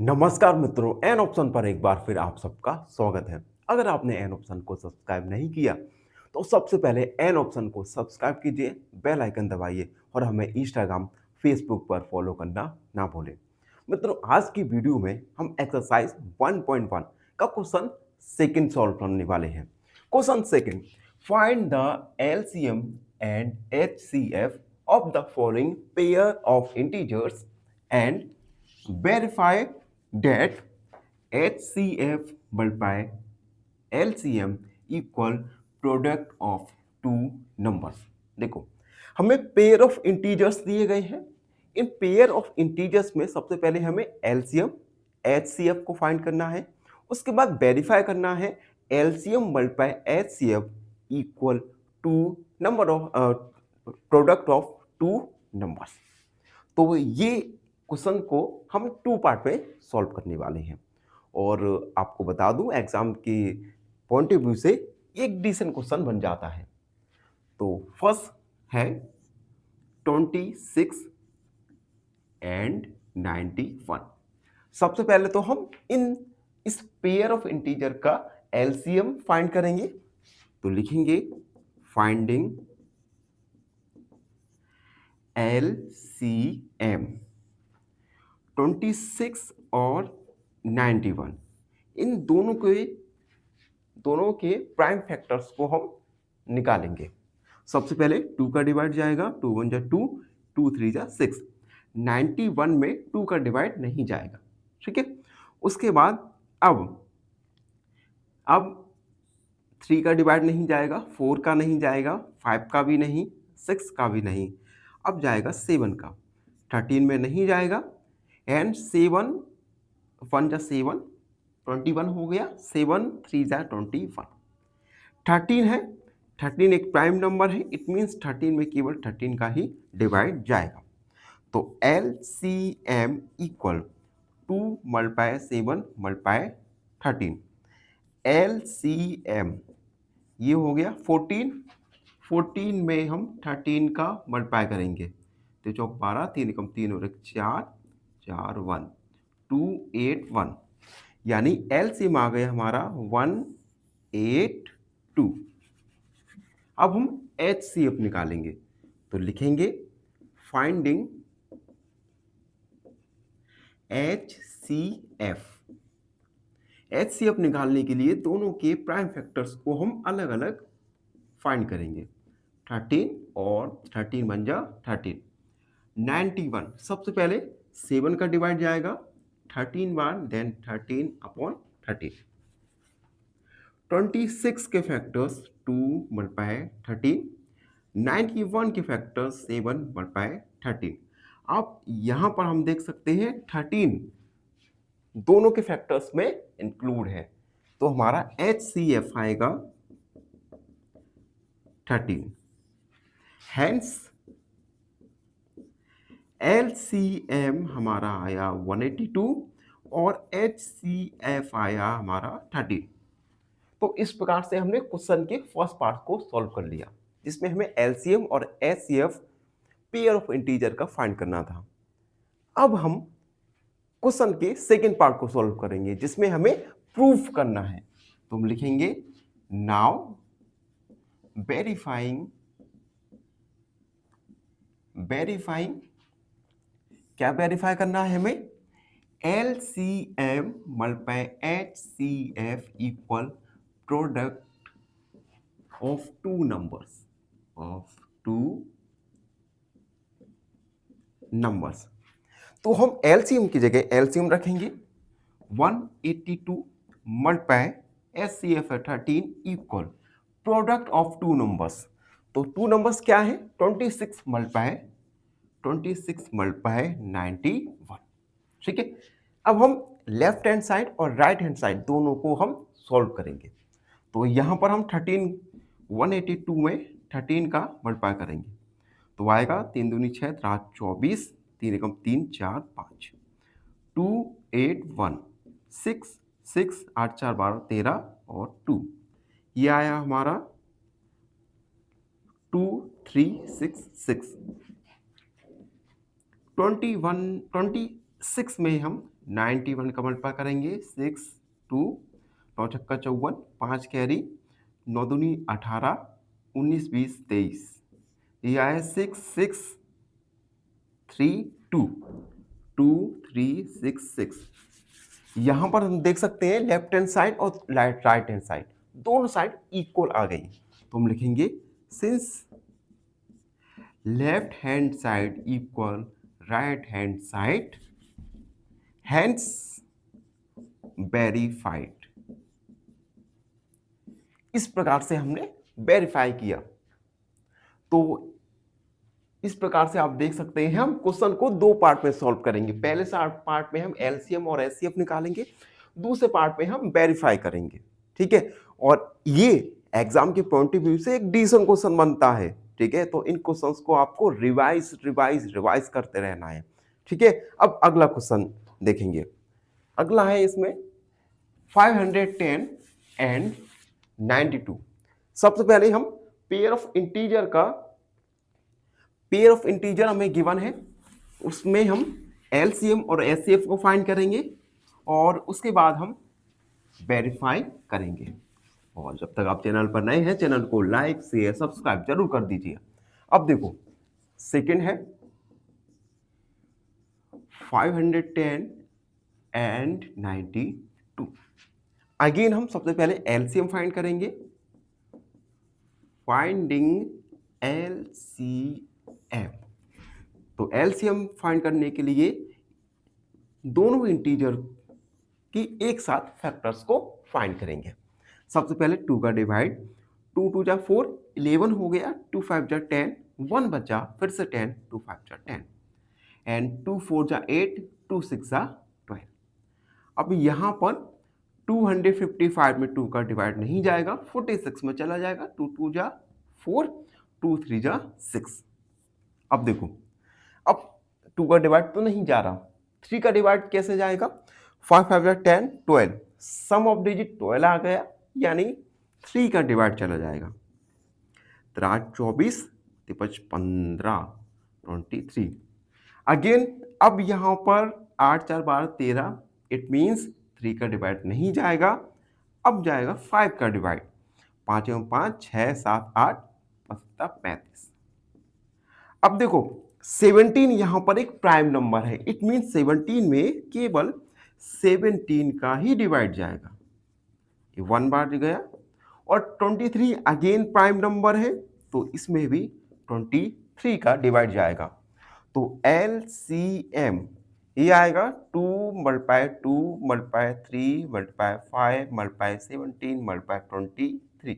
नमस्कार मित्रों, an option पर एक बार फिर आप सबका स्वागत है। अगर आपने एन ऑप्शन को सब्सक्राइब नहीं किया, तो सबसे पहले एन ऑप्शन को सब्सक्राइब कीजिए, बेल आइकन दबाइए और हमें इंस्टाग्राम, फेसबुक पर फॉलो करना ना भूलें। मित्रों, आज की वीडियो में हम एक्सरसाइज 1.1 का क्वेश्चन सेकंड सॉल्व करने वाले हैं। Question second, find the LCM and HCF of the following pair of integers and verify that HCF multiply LCM equal product of two numbers। देखो, हमें पेयर ऑफ इंटीजर्स दिए गए हैं। In pair of integers में सबसे पहले हमें LCM HCF को फाइंड करना है। उसके बाद वेरीफाई करना है LCM multiply HCF equal to number of product of two numbers. तो ये क्वेश्चन को हम टू पार्ट में सॉल्व करने वाले हैं। और आपको बता दूं, एग्जाम के पॉइंट ऑफ व्यू से एक डिसेंट क्वेश्चन बन जाता है। तो फर्स्ट है 26 एंड 91। सबसे पहले तो हम इस पेयर ऑफ इंटीजर का एलसीएम फाइंड करेंगे। तो लिखेंगे फाइंडिंग एलसीएम 26 और 91, इन दोनों के प्राइम फैक्टर्स को हम निकालेंगे। सबसे पहले 2 का डिवाइड जाएगा, 2 1 जा 2, 2 3 जा 6। 91 में 2 का डिवाइड नहीं जाएगा, ठीक है। उसके बाद अब 3 का डिवाइड नहीं जाएगा, 4 का नहीं जाएगा, 5 का भी नहीं, 6 का भी नहीं। अब जाएगा 7 का, 13 में नहीं जाएगा, एंड 7 1 जा 7, 21 हो गया, 7 3 जा 21। 13 है, 13 एक प्राइम नंबर है, इट मीन्स 13 में केवल 13 का ही डिवाइड जाएगा। तो LCM equal 2 multiply 7 multiply 13। LCM ये हो गया 14। 14 में हम 13 का मल्टीप्लाई करेंगे, तो चौक 12, 3 एकम 3 और 4, 4 1 2 8 1, यानी एलसीएम आ गया हमारा 182। अब हम एचसीएफ निकालेंगे। तो लिखेंगे फाइंडिंग एचसीएफ। एचसीएफ निकालने के लिए दोनों के प्राइम फैक्टर्स को हम अलग अलग फाइंड करेंगे। 13 और 13 बन जा 13। 91 सबसे पहले 7 का डिवाइड जाएगा, 13 बार, देन 13 अपॉन 13। 26 के फैक्टर्स 2 मल्टीप्लाई 13, 91 के फैक्टर्स 7 मल्टीप्लाई 13। अब यहाँ पर हम देख सकते हैं 13 दोनों के फैक्टर्स में इंक्लूड है, तो हमारा HCF आएगा 13। हेंस LCM हमारा आया 182 और HCF आया हमारा 13। तो इस प्रकार से हमने क्वेश्चन के फर्स्ट पार्ट को सॉल्व कर लिया, जिसमें हमें LCM और HCF पेयर ऑफ इंटीजर का फाइंड करना था। अब हम क्वेश्चन के सेकेंड पार्ट को सॉल्व करेंगे, जिसमें हमें प्रूफ करना है। तो हम लिखेंगे नाउ वेरीफाइंग क्या वेरीफाई करना है हमें, LCM multiply HCF equal product of two numbers. तो हम LCM की जगह LCM रखेंगे, 182 multiply HCF 13 equal product of two numbers. तो टू नंबर्स क्या है, 26 मल्टीप्लाई 91, ठीक है। अब हम लेफ्ट हैंड साइड और राइट हैंड साइड दोनों को हम सॉल्व करेंगे। तो यहाँ पर हम 182 में 13 का मल्टीप्लाई करेंगे, तो आएगा 3 दूनी 6, 24, 3 एकम 3 4 5, 2 8 1 6 6 8 4 12 13 और 2, ये आया हमारा 2 3 6 6। 21 6 में हम 91 का मल्टीप्लाई करेंगे। 6 2 9 छक्का 54, 5 कैरी, 9 दूनी 18, 19 20 23। ये आया 6 6 3 2 2 3 6 6। यहाँ पर हम देख सकते हैं लेफ्ट हैंड साइड और राइट हैंड साइड दोनों साइड इक्वल आ गई। तो हम लिखेंगे since left hand side equal right hand side hence verified. इस प्रकार से हमने वेरीफाई किया। तो इस प्रकार से आप देख सकते हैं हम क्वेश्चन को दो पार्ट में सॉल्व करेंगे। पहले पार्ट में हम एलसीएम और एचसीएफ निकालेंगे, दूसरे पार्ट में हम वेरीफाई करेंगे। ठीक है, और ये एग्जाम के पॉइंट ऑफ व्यू से एक डिसीजन क्वेश्चन बनता है। ठीक है, तो इन क्वेश्चंस को आपको रिवाइज करते रहना है। ठीक है, अब अगला क्वेश्चन देखेंगे। अगला है इसमें 510 एंड 92। सबसे पहले हम पेयर ऑफ इंटीजर हमें गिवन है, उसमें हम एलसीएम और एचसीएफ को फाइंड करेंगे और उसके बाद हम वेरीफाई करेंगे। और जब तक आप चैनल पर नए हैं, चैनल को लाइक शेयर सब्सक्राइब जरूर कर दीजिए। अब देखो सेकंड है 510 एंड 92। अगेन हम सबसे पहले एलसीएम फाइंड करेंगे। फाइंडिंग एलसीएम, तो एलसीएम फाइंड करने के लिए दोनों इंटीजर की एक साथ फैक्टर्स को फाइंड करेंगे। सबसे पहले 2 का डिवाइड, 2 2 जा 4, 11 हो गया, 2 5 जा 10, 1 बचा, फिर से 10, 2 5 जा 10, एंड 2 4 जा 8, 2 6 जा 12। अब यहाँ पर 255 में 2 का डिवाइड नहीं जाएगा, 46 में चला जाएगा, 2 2 जा 4, 2 3 जा 6। अब देखो, अब 2 का डिवाइड तो नहीं जा रहा, 3 का डिवाइड कैसे जाएगा? 5 5 जा 10, 12, सम ऑफ डिजिट 12 आ गया, यानी 3 का डिवाइड चला जाएगा। 24 5 15 23। अगेन अब यहाँ पर 8 4 12 13, इट मीन्स 3 का डिवाइड नहीं जाएगा, अब जाएगा 5 का डिवाइड। 5 एवं 5 6 7 8 35। अब देखो 17 यहां पर एक प्राइम नंबर है, इट मीन 17 में केवल 17 का ही डिवाइड जाएगा, ये 1 बार गया। और 23 अगेन प्राइम नंबर है, तो इसमें भी 23 का डिवाइड जाएगा। तो LCM ये आएगा 2 multiply 2 multiply 3 multiply 5 multiply 17 multiply 23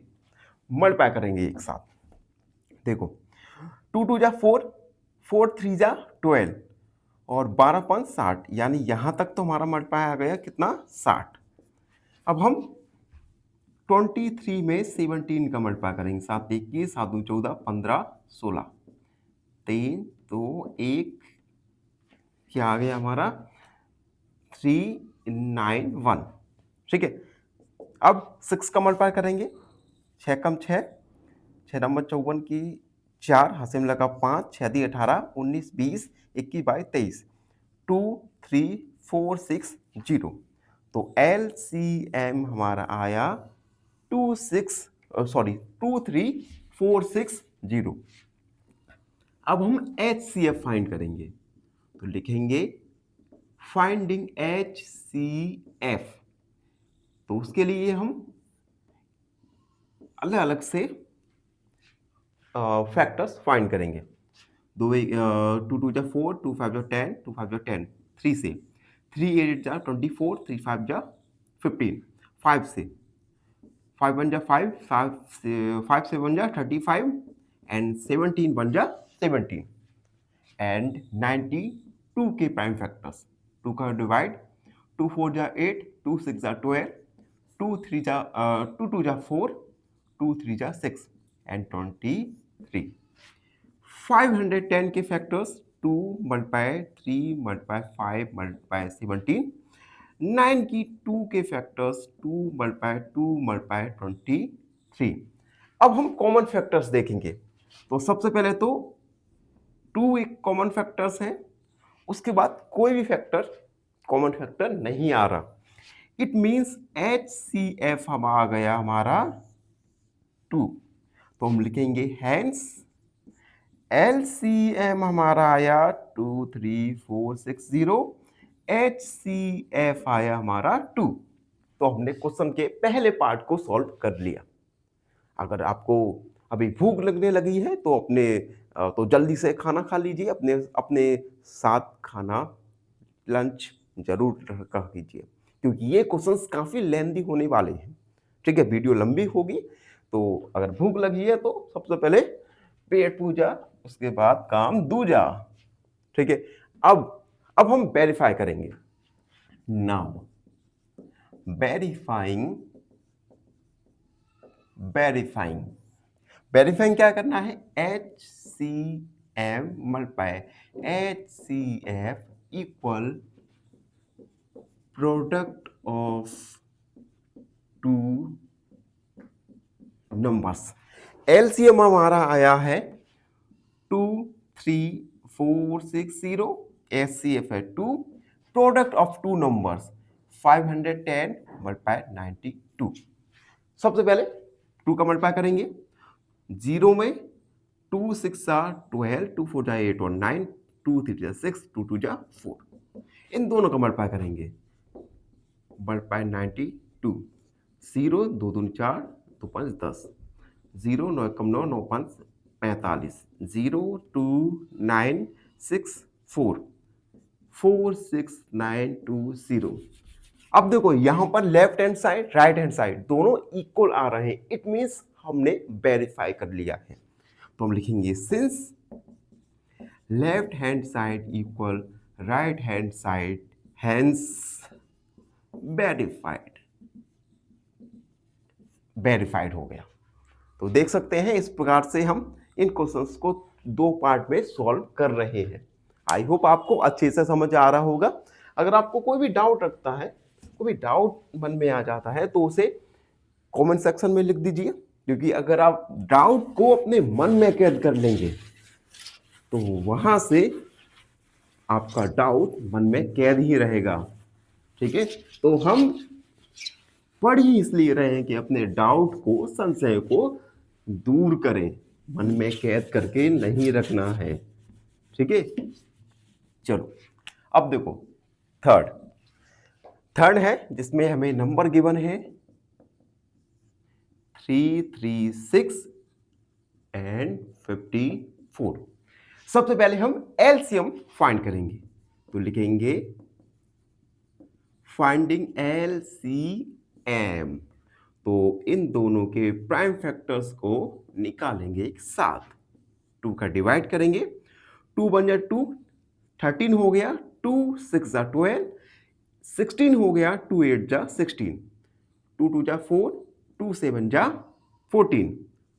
multiply करेंगे एक साथ। देखो 2 2 जा 4, 4 3 जा 12 और 12 5 60, यानी यहां तक तो हमारा मल्टीप्लाई आ गया कितना? 60। अब हम 23 में 17 का मल्टीप्लाई करेंगे। 7 21 7 2 14 15 16, 3 2 1, क्या आ गया हमारा? 3 9 1। ठीक है, अब 6 का मल्टीप्लाई करेंगे। 6 कम 6, 6 नंबर 54 की 4, हंसे में लगा 5, 6 दी 18, 19 20 21 22 23, 2 3 4 6 0। तो LCM हमारा आया 2 3 4 6 0। अब हम HCF फाइंड करेंगे, तो लिखेंगे फाइंडिंग HCF। तो उसके लिए हम अलग अलग से फैक्टर्स फाइंड करेंगे। 2 2 जा 4, 2 5 जा 10, 2 5 जा 10, 3 से, 3 8 जा 24, 3 5 जा 15, 5 से, 5 1 जा 5, 5 7 जा 35, एंड 17 1 जा 17, एंड 92 के प्राइम फैक्टर्स। 2 का डिवाइड, 2 4 जा 8, 2 6 जा 12, 2 2 जा 4, 2 3 जा 6, एंड 23। 510 के फैक्टर्स 2 मल्टीप्लाई 3 मल्टीप्लाई 5 मल्टीप्लाई 17। 9 की 2 के फैक्टर्स 2 मल्टीप्लाई 2 मल्टीप्लाई 23। अब हम कॉमन फैक्टर्स देखेंगे। तो सबसे पहले तो 2 एक कॉमन फैक्टर्स है उसके बाद कोई भी फैक्टर, कॉमन फैक्टर नहीं आ रहा। इट मीन्स HCF हम आ गया हमारा 2। तो हम लिखेंगे हैंस LCM हमारा आया 23460, HCF आया हमारा 2। तो हमने क्वेश्चन के पहले पार्ट को सॉल्व कर लिया। अगर आपको अभी भूख लगने लगी है तो तो जल्दी से खाना खा लीजिए, अपने अपने साथ खाना लंच जरूर रखा कीजिए, क्योंकि ये क्वेश्चंस काफ़ी लेंदी होने वाले हैं। ठीक है, वीडियो लंबी होगी, तो अगर भूख लगी है तो सबसे पहले पेट पूजा, उसके बाद काम दूजा। ठीक है, अब हम वेरीफाई करेंगे। नाउ वेरीफाइंग क्या करना है? HCM multiply HCF equal product of two numbers. LCM हमारा आया है 23460, HCF है 2, product of two numbers 510 multiply 92। सबसे पहले 2 का मल्टीप्लाई करेंगे, 0 में 2 6 12, 2 4 8 और 9, 2 3 6, 2 2 4। इन दोनों का मल्टीप्लाई करेंगे, मल्टीप्लाई 92, 0 2 2 4, 2 5 10, 0 9 कम 9 9 5 45, 0 2 9 6 4 4 6 9 2 0। अब देखो यहां पर left hand side right hand side दोनों इक्वल आ रहे हैं। इट मींस हमने वेरीफाई कर लिया है। तो हम लिखेंगे since left hand side equal right hand side, hence verified हो गया। तो देख सकते हैं इस प्रकार से हम इन क्वेश्चंस को 2 पार्ट में सॉल्व कर रहे हैं। आई होप आपको अच्छे से समझ आ रहा होगा। अगर आपको कोई भी डाउट रखता है, कोई भी डाउट मन में आ जाता है, तो उसे कमेंट सेक्शन में लिख दीजिए, क्योंकि अगर आप डाउट को अपने मन में कैद कर लेंगे तो वहां से आपका डाउट मन में कैद ही रहेगा। ठीक है, तो हम पढ़ ही इसलिए रहे हैं कि अपने डाउट को, संशय को दूर करें, मन में कैद करके नहीं रखना है। ठीक है, चलो अब देखो थर्ड है जिसमें हमें नंबर गिवन है 336 एंड 54। सबसे पहले हम एलसीएम फाइंड करेंगे, तो लिखेंगे फाइंडिंग LCM। तो इन दोनों के प्राइम फैक्टर्स को निकालेंगे एक साथ, 2 का डिवाइड करेंगे, 2 बन जा 2, 13 हो गया, 2 6 जा 12, 16 हो गया, 2 8 जा 16, 2 2 जा 4, 2 7 जा 14,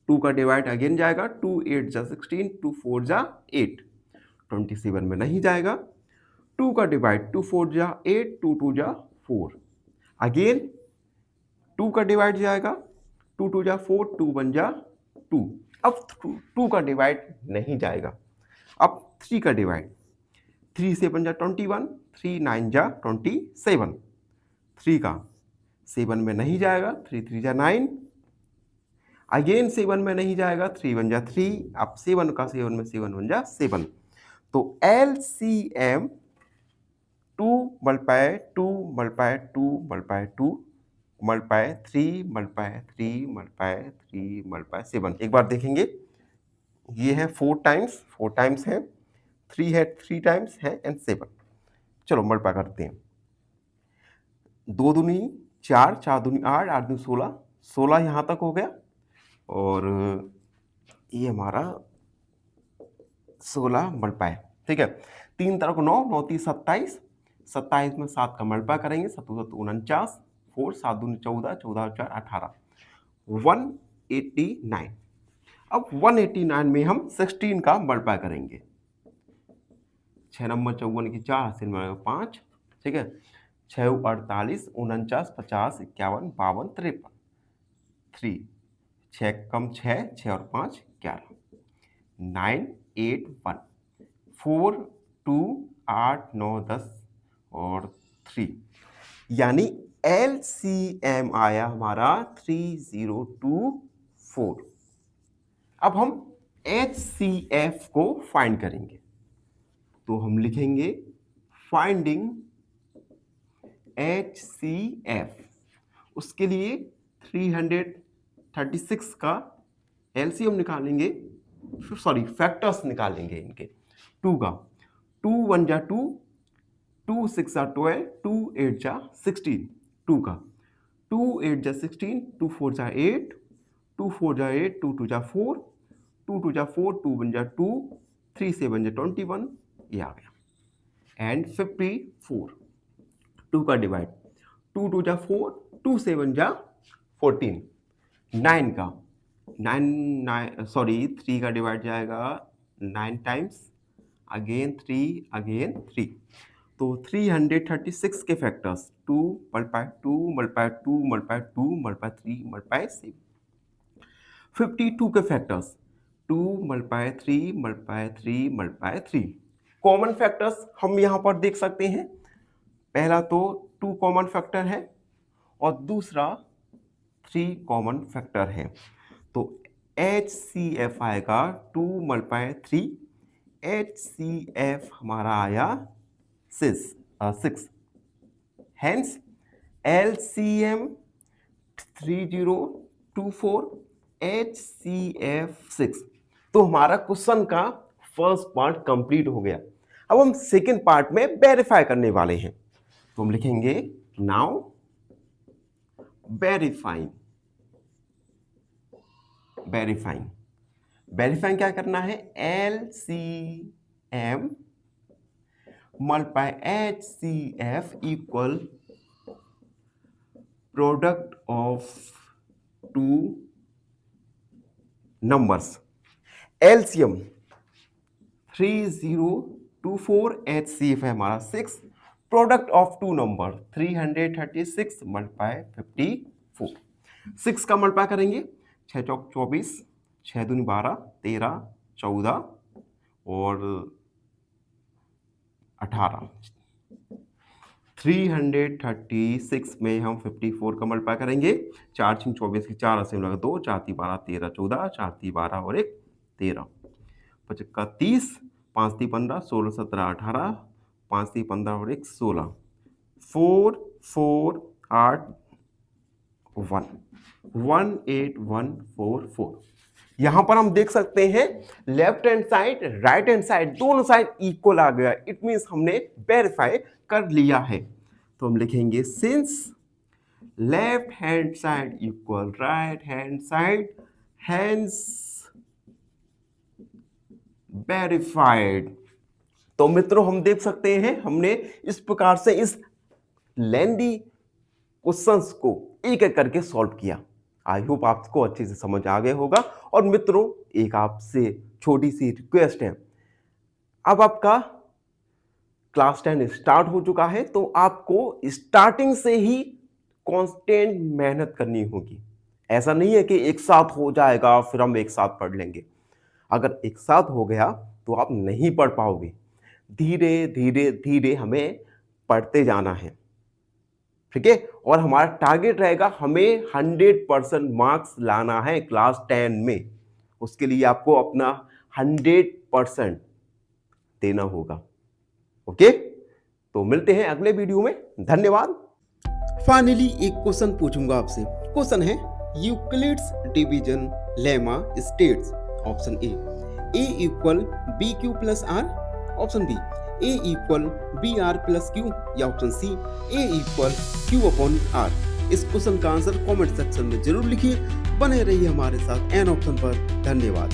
2 का डिवाइड अगेन जाएगा, 2 8 जा 16, 2 4 जा 8, 27 में नहीं जाएगा, 2 का डिवाइड 2 4 जा 8, 2 2 जा 4, अगेन 2 का डिवाइड जाएगा, 2 2 जा 4, 2 1 जा 2। अब 2 का डिवाइड नहीं जाएगा, अब 3 का डिवाइड, 3 7 जा 21, 3 9 जा 27, 3 का 7 में नहीं जाएगा, 3 3 जा 9, अगेन 7 में नहीं जाएगा, 3 1 जा 3, अब 7 का 7 में 7 1 जा 7। तो LCM 2 multiply 2 multiply 2 multiply 2 multiply 3 multiply 3 multiply 3 multiply 7। एक बार देखेंगे, ये है 4 टाइम्स है, 3 है 3 टाइम्स है एंड 7। चलो मल्टीप्लाई करते हैं, 2 दूनी 4, 4 दूनी 8, 8 दूनी 16, 16 यहाँ तक हो गया, और ये हमारा 16 मल्टीप्लाई। ठीक है, 3 तरफ 9, 9 3 27, 27 में 7 का मल्टीप्लाई करेंगे, 7 7 49, 4 7 दूनी 14, 14 4 18, 189। अब 189 में हम 16 का मल्टीप्लाई करेंगे, 6 नंबर 54 की 4 80 में 5। ठीक है, 6 48 49 50 51 52 53, 3 6 कम 6, 6 और 5 11, 9 8 1 4 2 8, 9, 10 और 3, यानी LCM आया हमारा 3024। अब हम HCF को फाइंड करेंगे, तो हम लिखेंगे फाइंडिंग HCF। उसके लिए 336 का एलसीएम निकालेंगे, सॉरी फैक्टर्स निकालेंगे इनके 2 का। 2 1 जा 2, 2 6 जा 12, 2 8 जा 16, 2 का 2 8 जा 16, 2 4 जा 8, 2 4 जा 8, 2 2 जा 4, 2 2 जा 4, 2 1 जा 2, 3 7 जा 21, ये आ गया। एंड 54, 2 का डिवाइड, 2 2 जा 4, 2 7 जा 14, 9 का 3 का डिवाइड जाएगा 9 टाइम्स, अगेन 3, अगेन 3, तो 336 के factors 2 multiply 2 multiply 2 multiply 2 multiply 3 multiply 6। 52 के factors 2 multiply 3 multiply 3 multiply 3। Common factors हम यहाँ पर देख सकते हैं, पहला तो 2 कॉमन फैक्टर है और दूसरा 3 कॉमन फैक्टर है, तो HCF आएगा 2 मल्टीप्लाई 3, HCF हमारा आया 6, हेंस LCM 3024, HCF 6। तो हमारा क्वेश्चन का फर्स्ट पार्ट कंप्लीट हो गया। अब हम सेकेंड पार्ट में वेरीफाई करने वाले हैं, तो हम लिखेंगे नाउ वेरीफाइंग क्या करना है, LCM multiply HCF equal product of 2 numbers. LCM 3024, HCF है हमारा 6, प्रोडक्ट ऑफ 2 नंबर 336 मल्टीप्लाई 54। 6 का मल्टीप्लाई करेंगे, 6 चौक 24, 6 दूनी 12, 13, 14 और 18। 336 में हम 54 का मल्टीप्लाई करेंगे, 4 6 24 की 4 80 लगा 2, 4 3 12 13 14, 4 3 12 और 1 13, 5 का 30, 5 3 15, 16 17 18, 5 3 15 और 1 16, 4 4 8 1 18144। यहां पर हम देख सकते हैं left hand side right hand side दोनों साइड इक्वल आ गया, इट मींस हमने वेरीफाई कर लिया है। तो हम लिखेंगे since left hand side equal right hand side, hence verified. तो मित्रों हम देख सकते हैं हमने इस प्रकार से इस लेंदी क्वेश्चंस को एक एक करके सॉल्व किया। आई होप आपको अच्छे से समझ आ गया होगा। और मित्रों एक आपसे छोटी सी रिक्वेस्ट है, अब आपका क्लास 10 स्टार्ट हो चुका है, तो आपको स्टार्टिंग से ही कांस्टेंट मेहनत करनी होगी। ऐसा नहीं है कि एक साथ हो जाएगा फिर हम एक साथ पढ़ लेंगे। अगर एक साथ हो गया तो आप नहीं पढ़ पाओगे। धीरे धीरे धीरे हमें पढ़ते जाना है, ठीक है। और हमारा टारगेट रहेगा हमें 100% मार्क्स लाना है क्लास 10 में। उसके लिए आपको अपना 100% देना होगा, ओके। तो मिलते हैं अगले वीडियो में, धन्यवाद। फाइनली एक क्वेश्चन पूछूंगा आपसे। क्वेश्चन है Euclid's division lemma states, option A equal B Q plus R, option B A equal B R plus Q, या option C A equal Q upon R. इस क्वेश्चन का answer comment section में जरूर लिखिए। बने रहिए हमारे साथ एन ऑप्शन पर। धन्यवाद।